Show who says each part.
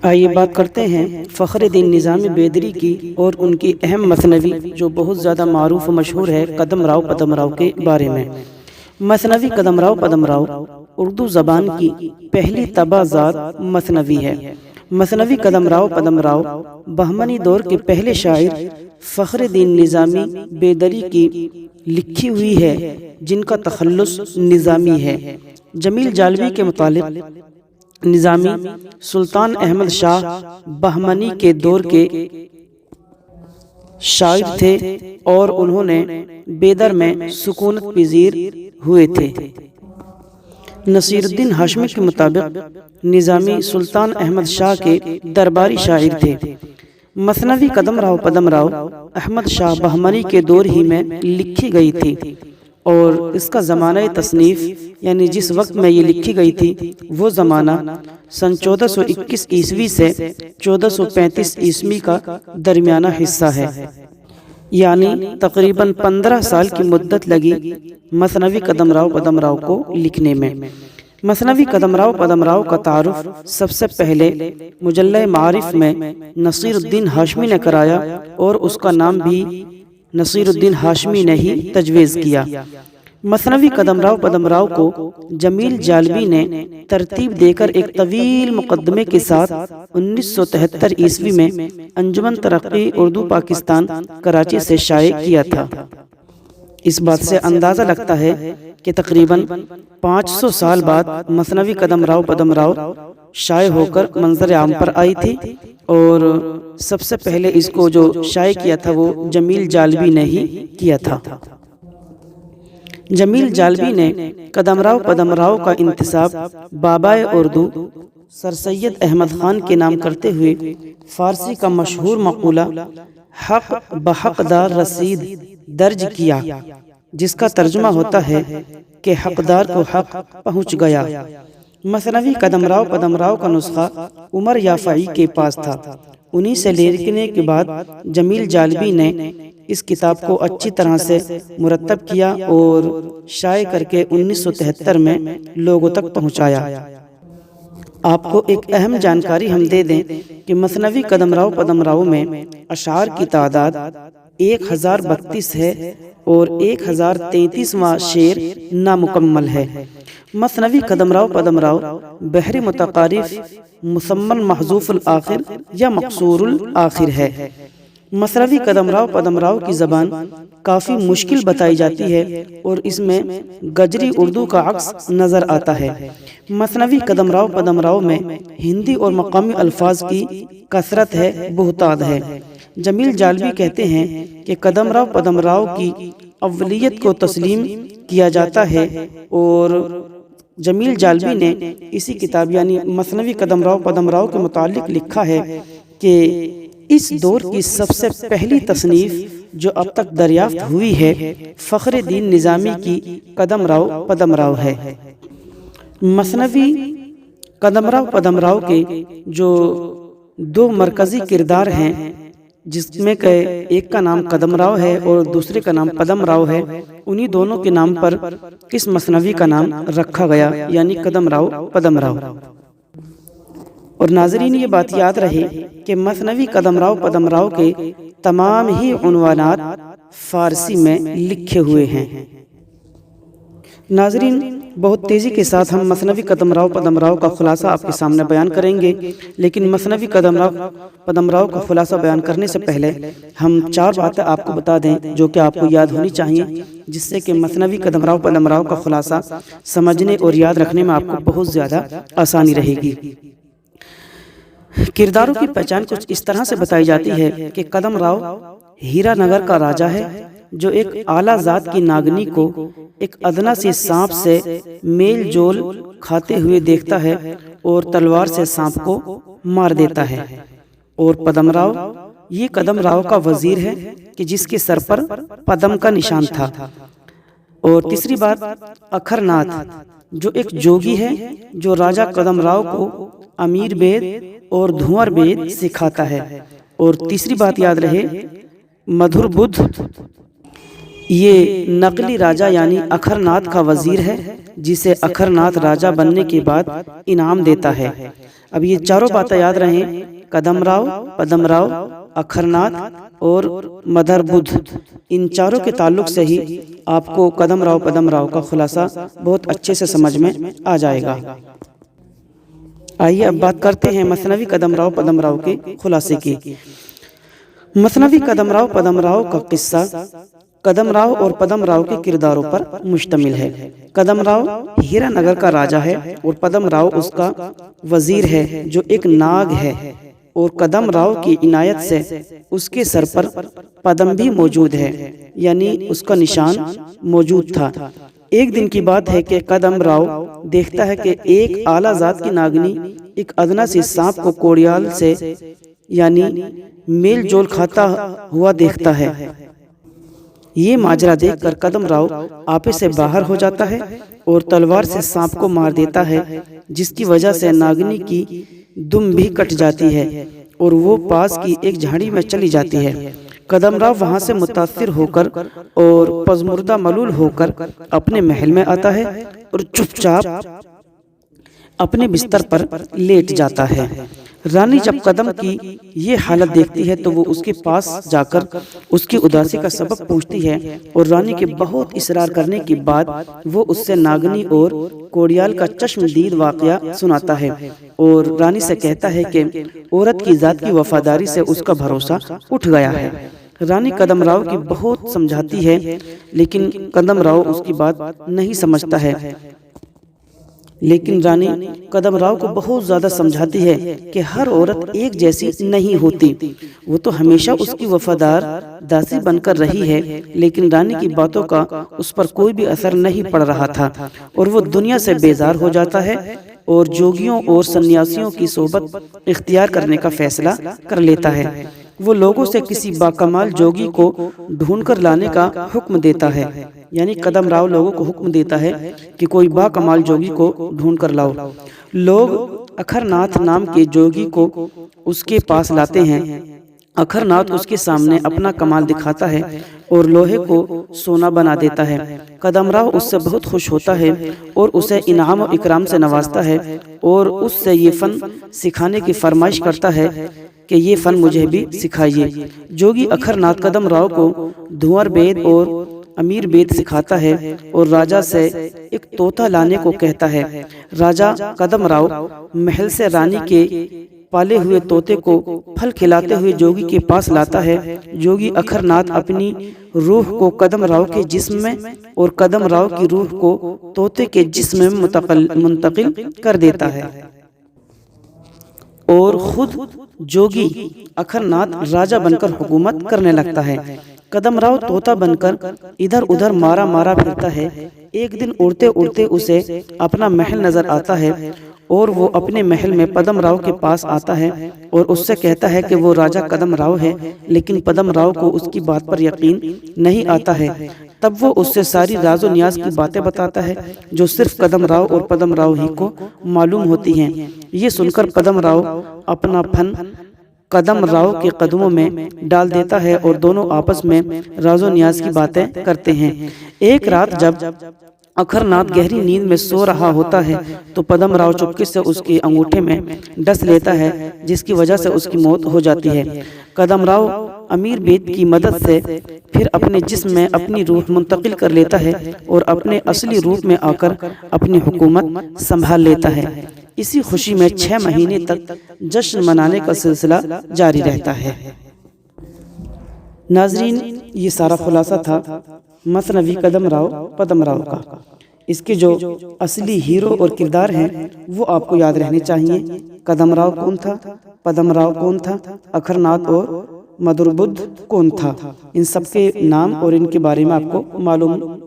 Speaker 1: آئیے بات کرتے ہیں فخر الدین نظامی بیدری کی اور ان کی اہم مثنوی جو بہت زیادہ معروف و مشہور ہے قدم راؤ پدم راؤ کے بارے میں۔ مثنوی قدم راؤ پدم راؤ اردو زبان کی پہلی طبع ذات مثنوی ہے۔ مثنوی قدم راؤ پدم راؤ بہمنی دور کے پہلے شاعر فخر الدین نظامی بیدری کی لکھی ہوئی ہے، جن کا تخلص نظامی ہے۔ جمیل جالبی کے مطابق نظامی سلطان احمد شاہ بہمنی کے دور کے شاعر تھے اور انہوں نے بیدر میں سکونت پذیر ہوئے تھے۔ نصیر الدین ہاشمی کے مطابق نظامی سلطان احمد شاہ کے درباری شاعر تھے۔ مثنوی قدم راؤ پدم راؤ احمد شاہ بہمنی کے دور ہی میں لکھی گئی تھی اور اس کا زمانہ تصنیف یعنی جس وقت میں یہ لکھی گئی تھی وہ زمانہ سن 1421 عیسوی سے 1435 عیسوی کا درمیانہ حصہ ہے، یعنی تقریباً 15 سال کی مدت لگی مثنوی قدم راؤ پدم راؤ کو لکھنے میں۔ مثنوی قدم راؤ پدم راؤ کا تعارف سب سے پہلے مجلہ معارف میں نصیر الدین ہاشمی نے کرایا اور اس کا نام بھی نصیر الدین ہاشمی نے ہی تجویز کیا۔ مثنوی قدم راؤ پدم راؤ کو جمیل جالبی نے ترتیب دے کر ایک طویل مقدمے کے ساتھ 1973 عیسوی میں انجمن ترقی اردو پاکستان کراچی سے شائع کیا تھا۔ اس بات سے اندازہ لگتا ہے کہ تقریباً 500 سال بعد مثنوی قدم راؤ پدم راؤ شائع ہو کر منظر عام پر آئی تھی اور سب سے پہلے اس کو جو شائع کیا تھا وہ جمیل جالبی نے ہی کیا تھا۔ جمیل جالبی نے قدم راؤ پدم راؤ کا انتساب بابائے اردو سر سید احمد خان کے نام کرتے ہوئے فارسی کا مشہور مقولہ حق بحق دار رسید درج کیا، جس کا ترجمہ ہوتا ہے کہ حقدار کو حق پہنچ گیا۔ مثنوی قدم راؤ پدم راؤ کا نسخہ عمر یافعی کے پاس تھا۔ انہی سے لکھنے کے بعد جمیل جالبی نے اس کتاب کو اچھی طرح سے مرتب کیا اور شائع کر کے 1973 میں لوگوں تک پہنچایا۔ آپ کو ایک اہم جانکاری ہم دے دیں کہ مثنوی قدم راؤ پدم راؤ میں اشعار کی تعداد 1032 ہے اور 1033واں شعر نامکمل ہے۔ مثنوی قدم راؤ پدم راؤ بحر متقارف مسمن محذوف الآخر یا مقصور الآخر ہے۔ مثنوی قدم راؤ پدم راؤ کی زبان کافی مشکل بتائی جاتی ہے اور اس میں گجری اردو کا عکس نظر آتا ہے۔ مثنوی قدم راؤ پدم راؤ میں ہندی اور مقامی الفاظ کی کثرت ہے، بہتات ہے۔ جمیل جالبی کہتے ہیں کہ قدم راؤ پدم راؤ کی اولیت کو تسلیم کیا جاتا ہے اور جمیل جالبی نے اسی کتاب یعنی مثنوی قدم راؤ پدم راؤ کے متعلق لکھا ہے کہ اس دور کی سب سے پہلی تصنیف جو اب تک دریافت ہوئی ہے فخر الدین نظامی کی قدم راؤ پدم راؤ ہے۔ مثنوی قدم راؤ پدم راؤ کے جو دو مرکزی کردار ہیں، جس میں کہ ایک کا نام قدم راؤ ہے اور دوسرے کا نام پدم راؤ ہے، انہی دونوں کے نام پر اس مثنوی کا نام رکھا گیا یعنی قدم راؤ پدم راؤ۔ اور ناظرین یہ بات یاد رہے کہ مثنوی قدم راؤ پدم راؤ کے تمام ہی عنوانات فارسی میں لکھے ہوئے ہیں۔ ناظرین بہت تیزی کے ساتھ ہم مثنوی قدم راؤ پدم راؤ کا خلاصہ آپ کے سامنے بیان کریں گے، لیکن مثنوی قدم راؤ پدم راؤ کا خلاصہ بیان کرنے سے پہلے ہم 4 باتیں آپ کو بتا دیں جو کہ آپ کو یاد ہونی چاہیے، جس سے کہ مثنوی قدم راؤ پدم راؤ کا خلاصہ سمجھنے اور یاد رکھنے میں آپ کو بہت زیادہ آسانی رہے گی۔ کرداروں کی پہچان کچھ اس طرح سے بتائی جاتی ہے کہ قدم راؤ ہیرا نگر کا راجہ ہے جو ایک اعلیٰ ذات کی ناگنی کو ایک ادنا سی سانپ سے میل جول کھاتے ہوئے دیکھتا ہے اور تلوار سے سانپ کو مار دیتا ہے۔ اور پدم راؤ یہ قدم راؤ کا وزیر ہے کہ جس کے سر پر پدم کا نشان تھا۔ اور تیسری بات اکھر ناتھ جو ایک جوگی ہے جو راجہ قدم راؤ کو امیر بید اور دھوئر بید سکھاتا ہے۔ اور تیسری بات یاد رہے مدھر بدھ یہ نقلی راجہ یعنی اکھر ناتھ کا وزیر ہے جسے اکھر ناتھ راجہ بننے کے بعد انعام دیتا ہے۔ اب یہ چاروں باتیں یاد رہیں، کدم راؤ، پدم راؤ، اکھر ناتھ اور مدر بدھ، ان چاروں کے تعلق سے ہی آپ کو کدم راؤ پدم راؤ کا خلاصہ بہت اچھے سے سمجھ میں آ جائے گا۔ آئیے اب بات کرتے ہیں مثنوی کدم راؤ پدم راؤ کے خلاصے کی۔ مثنوی کدم راؤ پدم راؤ کا قصہ کدم راؤ اور پدم راؤ کے کرداروں پر مشتمل ہے۔ کدم راؤ ہیرا نگر کا راجہ ہے اور پدم راؤ اس کا وزیر ہے جو ایک ناگ ہے، اور کدم راؤ کی عنایت سے اس کے سر پر پدم بھی موجود ہے، یعنی اس کا نشان موجود تھا۔ ایک دن کی بات ہے کہ کدم راؤ دیکھتا ہے کہ ایک اعلیٰ ذات کی ناگنی ایک ادنا سی سانپ کو کوڑیال سے یعنی میل جول کھاتا ہوا دیکھتا ہے۔ یہ ماجرا دیکھ کر کدم راؤ آپے سے باہر ہو جاتا ہے اور تلوار سے سانپ کو مار دیتا ہے، جس کی وجہ سے ناگنی کی دم بھی کٹ جاتی ہے اور وہ پاس کی ایک جھاڑی میں چلی جاتی ہے۔ کدم راؤ وہاں سے متاثر ہو کر اور پزمردہ ملول ہو کر اپنے محل میں آتا ہے اور چپ چاپ اپنے بستر پر لیٹ جاتا ہے۔ رانی جب کدم کی یہ حالت دیکھتی ہے تو وہ اس کے پاس جا کر اس کی اداسی کا سبب پوچھتی ہے، اور رانی کے بہت اصرار کرنے کے بعد وہ اس سے ناگنی اور کوڑیال کا چشم دید واقعہ سناتا ہے، اور رانی سے کہتا ہے کہ عورت کی ذات کی وفاداری سے اس کا بھروسہ اٹھ گیا ہے۔ رانی کدم راؤ کی بہت سمجھاتی ہے، لیکن کدم راؤ اس کی بات نہیں سمجھتا ہے۔ لیکن رانی کدم راؤ کو بہت زیادہ سمجھاتی ہے کہ ہر عورت ایک جیسی نہیں ہوتی، وہ تو ہمیشہ اس کی وفادار داسی بن کر رہی ہے، لیکن رانی کی باتوں کا اس پر کوئی بھی اثر نہیں پڑ رہا تھا، اور وہ دنیا سے بیزار ہو جاتا ہے اور جوگیوں اور سنیاسیوں کی صحبت اختیار کرنے کا فیصلہ کر لیتا ہے۔ وہ لوگوں سے کسی باکمال جوگی کو ڈھونڈ کر لانے کا حکم دیتا ہے، یعنی کدم راؤ لوگوں کو حکم دیتا ہے کہ کوئی باکمال جوگی کو ڈھونڈ کر لاؤ۔ لوگ اکھر ناتھ نام کے جوگی کو اس کے پاس لاتے ہیں۔ اکھر ناتھ اس کے سامنے اپنا کمال دکھاتا ہے اور لوہے کو سونا بنا دیتا ہے۔ کدم راؤ اس سے بہت خوش ہوتا ہے اور اسے انعام و اکرام سے نوازتا ہے اور اس سے یہ فن سکھانے کی فرمائش کرتا ہے کہ یہ فن مجھے بھی سکھائیے۔ جوگی اکھر ناتھ کدم راؤ کو دھوئر بید اور امیر بید سکھاتا ہے اور راجہ سے ایک طوطا لانے کو کہتا ہے۔ راجہ کدم راؤ محل سے رانی کے پالے ہوئے طوطے کو پھل کھلاتے ہوئے جوگی کے پاس لاتا ہے۔ جوگی اکھر ناتھ اپنی روح کو کدم راؤ کے جسم میں اور کدم راؤ کی روح کو طوطے کے جسم میں منتقل کر دیتا ہے، اور خود جوگی اکھر ناتھ راجہ بن کر حکومت کرنے لگتا ہے۔ کدم راؤ طوطا بن کر ادھر ادھر مارا مارا پھرتا ہے۔ ایک دن اڑتے اڑتے اسے اپنا محل نظر آتا ہے اور وہ اپنے محل میں پدم راؤ کے پاس آتا ہے اور اس سے کہتا ہے کہ وہ راجہ کدم راؤ ہے، لیکن پدم راؤ کو اس کی بات پر یقین نہیں آتا ہے۔ تب وہ اس سے ساری راز و نیاز کی باتیں بتاتا ہے جو صرف کدم راؤ اور پدم راؤ ہی کو معلوم ہوتی ہیں۔ یہ سن کر پدم راؤ اپنا فن کدم راؤ کے قدموں میں ڈال دیتا ہے اور دونوں آپس میں راز و نیاز کی باتیں کرتے ہیں۔ ایک رات جب اکھر ناتھ گہری نیند میں سو رہا ہوتا ہے تو پدم راؤ چپکے سے اس کے انگوٹھے میں ڈس لیتا ہے، جس کی وجہ سے اس کی موت ہو جاتی ہے۔ کدم راؤ امیر بید کی مدد سے پھر اپنے جسم میں اپنی روح منتقل کر لیتا ہے اور اپنے اصلی روپ میں آ کر اپنی حکومت سنبھال لیتا ہے۔ اسی خوشی میں 6 مہینے تک جشن منانے کا سلسلہ جاری رہتا ہے۔ ناظرین، یہ سارا خلاصہ تھا مثنوی کدم راؤ پدم راؤ کا۔ اس کے جو اصلی ہیرو اور کردار ہیں وہ آپ کو یاد رہنے چاہیے۔ کدم راؤ کون تھا، پدم راؤ کون تھا، اکھر ناتھ اور مدر بدھ کون تھا، ان سب کے نام اور ان کے بارے میں آپ کو معلوم